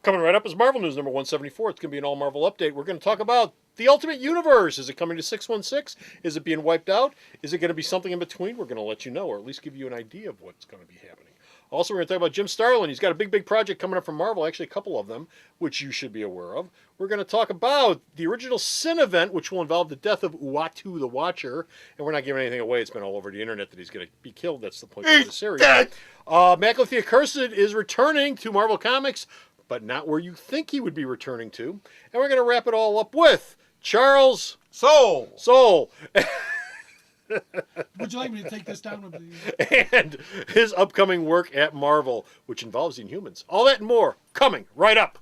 Coming right up is Marvel News number 174. It's going to be an all Marvel update. We're going to talk about the Ultimate Universe. Is it coming to 616? Is it being wiped out? Is it going to be something in between? We're going to let you know, or at least give you an idea of what's going to be happening. Also, we're going to talk about Jim Starlin. He's got a big project coming up from Marvel, actually a couple of them, which you should be aware of. We're going to talk about the original Sin event, which will involve the death of Uatu the Watcher. And we're not giving anything away. It's been all over the internet that he's going to be killed. That's the point of the series. Michael the Accursed is returning to Marvel Comics, but not where you think he would be returning to. And we're going to wrap it all up with Charles Soule. Would you like me to take this down with you? And his upcoming work at Marvel, which involves Inhumans. All that and more coming right up.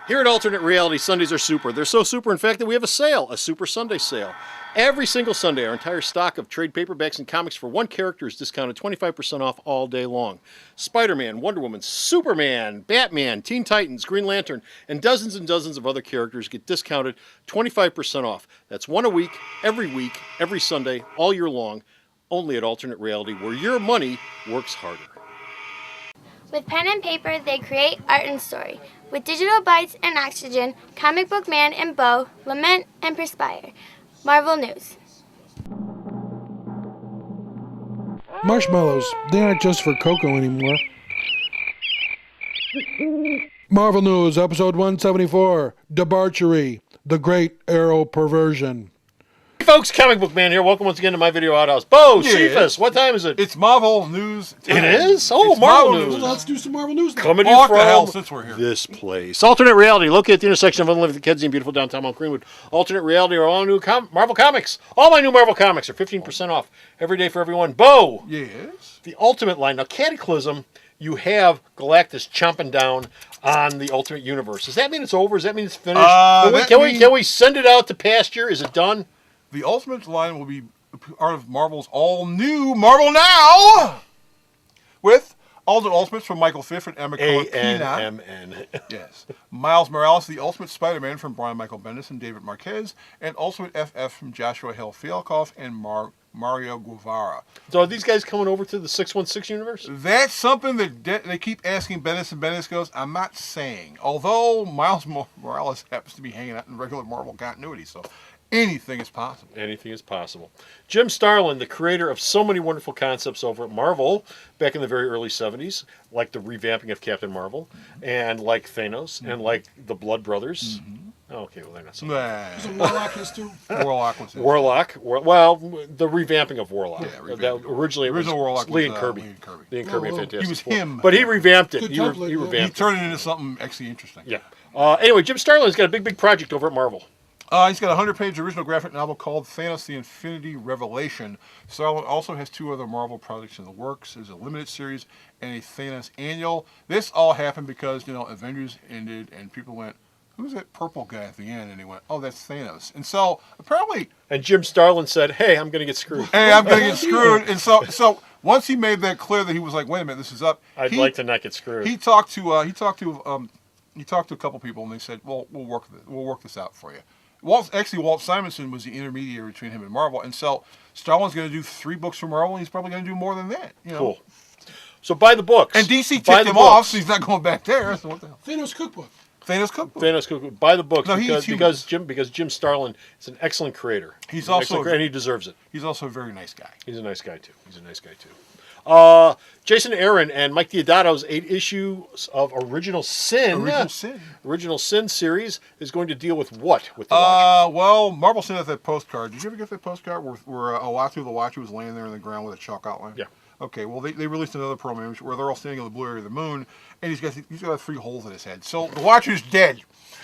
Here at Alternate Reality, Sundays are super. They're so super, in fact, that we have a sale, a Super Sunday sale. Every single Sunday, our entire stock of trade paperbacks and comics for one character is discounted 25% off all day long. Spider-Man, Wonder Woman, Superman, Batman, Teen Titans, Green Lantern, and dozens of other characters get discounted 25% off. That's one a week, every Sunday, all year long, only at Alternate Reality, where your money works harder. With pen and paper, they create art and story. With Digital Bytes and Oxygen, Comic Book Man and Bo lament and perspire. Marvel News. Marshmallows, they aren't just for cocoa anymore. Marvel News, episode 174, Debauchery, the Great Arrow Perversion. Hey folks, Comic Book Man here. Welcome once again to my video outhouse. Bo, Yeah. Cephas, what time is it? It's Marvel News time. It is? Oh, It's Marvel Marvel News. Well, let's do some Marvel News now. Coming to Oh, you what the hell, from since we're here. this place. Alternate Reality, located at the intersection of Unlimited Kedzie and beautiful downtown Mount Greenwood. Alternate Reality are all new Marvel Comics. All my new Marvel Comics are 15% off every day for everyone. Bo, Yes. the Ultimate line. Now, Cataclysm, you have Galactus chomping down on the Ultimate Universe. Does that mean it's over? Does that mean it's finished? Can we send it out to pasture? Is it done? The Ultimate line will be part of Marvel's all-new Marvel Now! With all the Ultimates from Michael Fiff and Emma Colapina. A-N-M-N. Yes. Miles Morales, the Ultimate Spider-Man from Brian Michael Bendis and David Marquez. And Ultimate FF from Joshua Hill Fialkov and Mario Guevara. So are these guys coming over to the 616 universe? That's something that they keep asking Bendis, and Bendis goes, I'm not saying. Although Miles Morales happens to be hanging out in regular Marvel continuity, so anything is possible. Anything is possible. Jim Starlin, the creator of so many wonderful concepts over at Marvel back in the very early 70s, like the revamping of Captain Marvel, and like Thanos, and like the Blood Brothers. Oh, okay, well, they're not so There's a Warlock history. Warlock was it. Well, the revamping of Warlock. Yeah, revamping. Originally, it was Original Warlock Lee was, and Kirby. Lee and Kirby. Lee and Kirby and Oh, Fantastic he was Four. him. But he revamped it. Good He template, yeah. He revamped it. turned it into something actually interesting. Yeah. Anyway, Jim Starlin's got a big project over at Marvel. He's got a 100-page original graphic novel called Thanos the Infinity Revelation. Starlin also has two other Marvel projects in the works. There's a limited series and a Thanos annual. This all happened because, Avengers ended and people went, who's that purple guy at the end? And he went, oh, that's Thanos. And so, apparently, And Jim Starlin said, hey, I'm going to get screwed. hey, I'm going to get screwed. And so once he made that clear that he was like, wait a minute, this is up. I'd like to not get screwed. He talked to a couple people, and they said, "Well, we'll work this out for you." Walt Simonson was the intermediary between him and Marvel, and so Starlin's going to do 3 books for Marvel, and he's probably going to do more than that. Cool. So buy the books. And DC Buy ticked the him off, books. so he's not going back there. So what the hell? Thanos Cookbook. Thanos Cookbook. Thanos Cookbook. Buy the books No, he's because human. Jim Starlin is an excellent creator. He's an also excellent creator, and he deserves it. He's also a very nice guy. He's a nice guy too. Jason Aaron and Mike Deodato's 8 issues of Original Sin. Original Sin series is going to deal with what? With the Watcher? Well, Marvel sent out that postcard. Did you ever get that postcard where Uatu the Watcher was laying there on the ground with a chalk outline? Yeah. Okay, well, they released another promo image where they're all standing on the blue area of the moon, and he's got 3 holes in his head. So the Watcher's dead.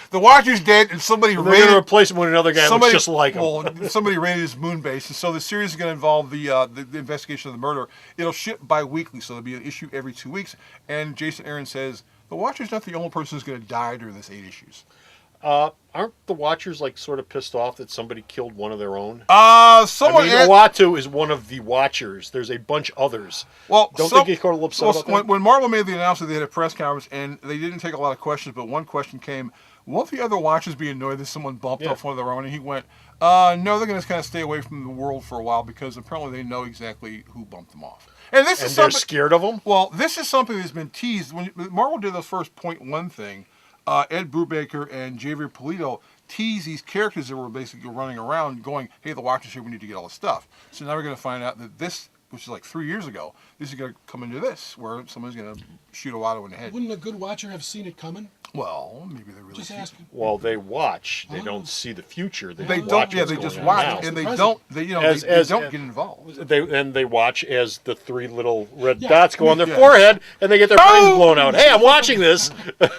The Watcher's dead, and somebody They're going to replace him with another guy who looks just like him. Well, somebody raided his moon base, and so the series is going to involve the investigation of the murder. It'll ship bi-weekly, so there'll be an issue every 2 weeks. And Jason Aaron says the Watcher's not the only person who's going to die during this 8 issues. Aren't the Watchers sort of pissed off that somebody killed one of their own? Uatu is one of the Watchers. There's a bunch others. Well, don't they get a little upset about that? When Marvel made the announcement, they had a press conference, and they didn't take a lot of questions, but one question came, won't the other Watchers be annoyed that someone bumped off one of their own? And he went, no, they're going to kind of stay away from the world for a while because apparently they know exactly who bumped them off. And this And is they're something. scared of them? Well, this is something that's been teased. When Marvel did the first .1 thing, Ed Brubaker and Javier Pulido teased these characters that were basically running around going, hey, the Watchers here, we need to get all this stuff. So now we're going to find out that this, which is like 3 years ago, this is going to come into this, where someone's going to shoot a Watto in the head. Wouldn't a good watcher have seen it coming? Well, maybe they're really Just asking. Well, they watch. They don't see the future. They watch don't. Yeah, what's they going just on watch, now. and they Present. don't. They they don't get involved. They watch as the three little red Yeah. dots go on their Yeah. forehead, and they get their brains blown out. Hey, I'm watching this.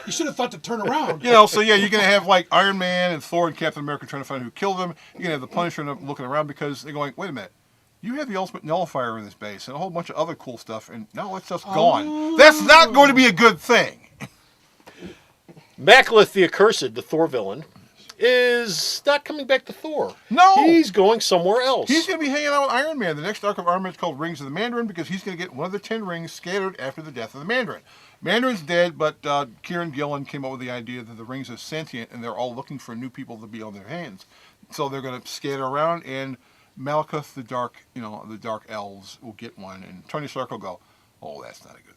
You should have thought to turn around. So yeah, you're gonna have like Iron Man and Thor and Captain America trying to find who killed them. You're gonna have the Punisher looking around because they're going, wait a minute, you have the ultimate nullifier in this base and a whole bunch of other cool stuff, and now all that stuff's gone. That's not going to be a good thing. Macleth the Accursed, the Thor villain, is not coming back to Thor. No. He's going somewhere else. He's going to be hanging out with Iron Man. The next arc of Iron Man is called Rings of the Mandarin because he's going to get one of the 10 rings scattered after the death of the Mandarin. Mandarin's dead, but Kieran Gillen came up with the idea that the rings are sentient and they're all looking for new people to be on their hands. So they're going to scatter around, and Malekith, the dark elves, will get one, and Tony Stark will go, oh, that's not a good thing.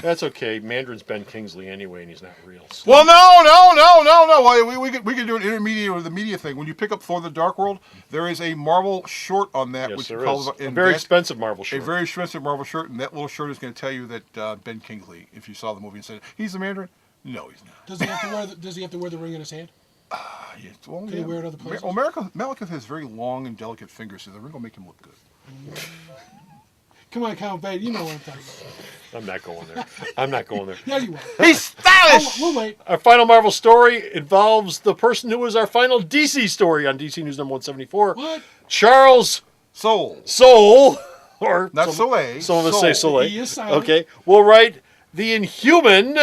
That's okay. Mandarin's Ben Kingsley anyway, and he's not real. So. Well, no. We could do an intermediate with the media thing. When you pick up Thor: The Dark World, there is a Marvel short on that, Yes, which there calls is. A very expensive Marvel short. A very expensive Marvel shirt, and that little shirt is going to tell you that Ben Kingsley, if you saw the movie and said he's the Mandarin, no, he's not. Does he have to wear the ring in his hand? Yes, well, Can he wear it other places? Well, Malekith has very long and delicate fingers, so the ring will make him look good. Come on, Count Bate, you know what I'm talking about. I'm not going there. Yeah, you are. He's stylish. We'll wait. Our final Marvel story involves the person who was our final DC story on DC News number 174. What? Charles Soul. or Not Soleil. Some of us say Soul. Soleil. He is silent. Okay, will write the Inhuman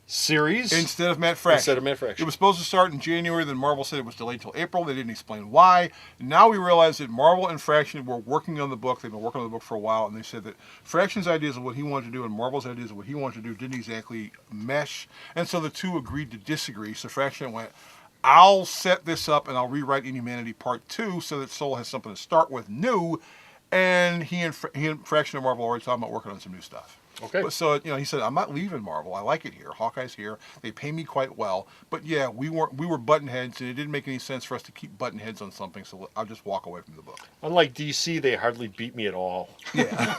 series Instead of Matt Fraction. It was supposed to start in January, then Marvel said it was delayed until April. They didn't explain why. Now we realize that Marvel and Fraction were working on the book. They've been working on the book for a while, and they said that Fraction's ideas of what he wanted to do and Marvel's ideas of what he wanted to do didn't exactly mesh. And so the two agreed to disagree. So Fraction went, I'll set this up and I'll rewrite Inhumanity Part 2 so that Soul has something to start with new. And he and Fraction and Marvel are already talking about working on some new stuff. Okay. But so he said, I'm not leaving Marvel. I like it here. Hawkeye's here. They pay me quite well. But yeah, we were button heads, and it didn't make any sense for us to keep button heads on something. So I'll just walk away from the book. Unlike DC, they hardly beat me at all. Yeah.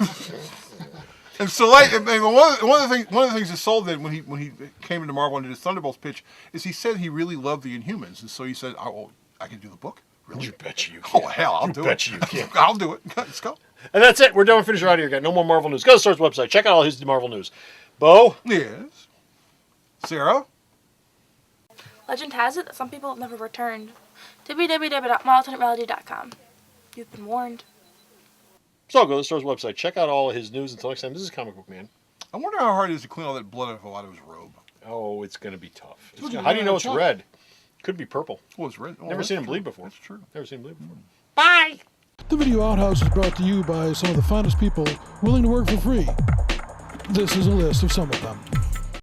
And so, like, and one of the things that Soul did when he came into Marvel and did his Thunderbolts pitch is he said he really loved the Inhumans, and so he said, "Oh, I can do the book." Really? You bet you can. Oh hell, I'll do it. Bet you can. I'll do it. Let's go. And that's it. We're done. Finish out here. Got no more Marvel news. Go to the Star's website. Check out all his Marvel news. Bo? Yes. Sarah? Legend has it that some people have never returned. www.myalternatereality.com. You've been warned. So go to the Star's website. Check out all his news. Until next time, this is Comic Book Man. I wonder how hard it is to clean all that blood off of his robe. Oh, it's going to be tough. Told you How do you know it's chocolate. red? Could be purple. Oh, it's red. Oh, Never that's seen him true. bleed before. That's true. Never seen him bleed before. Bye! The Video Outhouse is brought to you by some of the finest people willing to work for free. This is a list of some of them.